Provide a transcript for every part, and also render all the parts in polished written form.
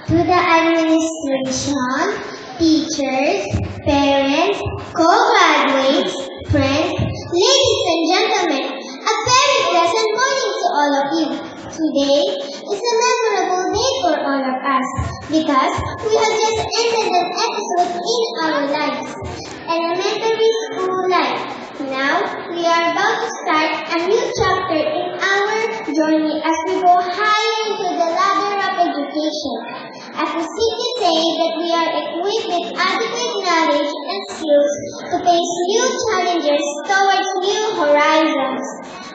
to the administration, teachers, parents, co-graduates, friends, ladies and gentlemen, a very pleasant morning to all of you. Today is a memorable day for all of us because we have just ended an episode in our lives, elementary school life. Now, we are about to start a new chapter in our journey as we go higher into the ladder of education. As we simply say that we are equipped with adequate knowledge and skills to face new challenges towards new horizons.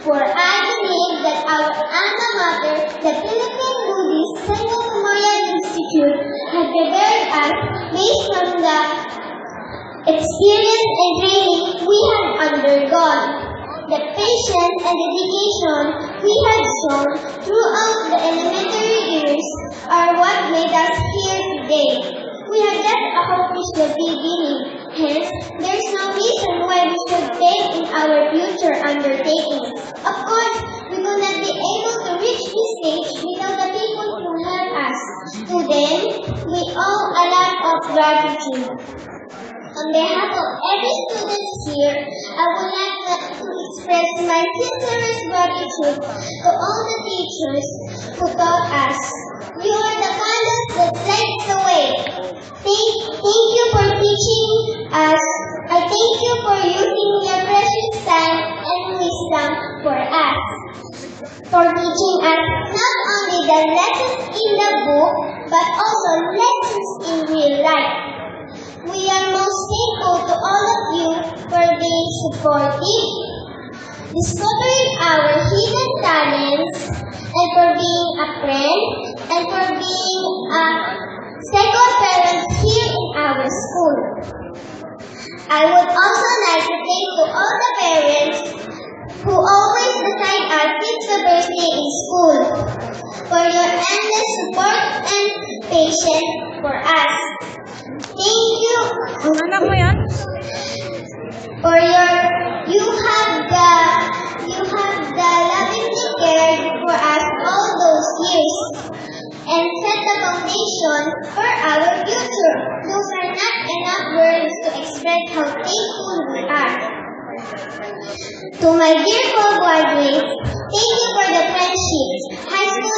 For I believe that our alma mater, the Philippine Buddhist Central Memorial Institute, has prepared us based on the experience and training we have undergone. The patience and dedication we have shown throughout the elementary years are what made us here today. We have just accomplished the beginning, hence there is no reason why we should fail in our future undertakings. Of course, we will not be able to reach this stage without the people who help us. To them, we owe a lot of gratitude. On behalf of every student here, I would like to express my sincerest gratitude to all the teachers who taught us. You are the candles that lights the way. Thank you for teaching us. I thank you for using your precious time and wisdom for us. For teaching us not only the lessons in the book, but also lessons in real life. We are most thankful to all of you for being supportive, discovering our hidden talents, and for being a friend, and for being a second parent here in our school. I would also like to thank to all the parents who always beside us since the first day in school for your endless support and patience for us. Thank you. Anak mo yan? For you have the lovingly cared for us all those years and set the foundation for our future. Those are not enough words to express how thankful we are. To my dear co-graduates, thank you for the friendships, high school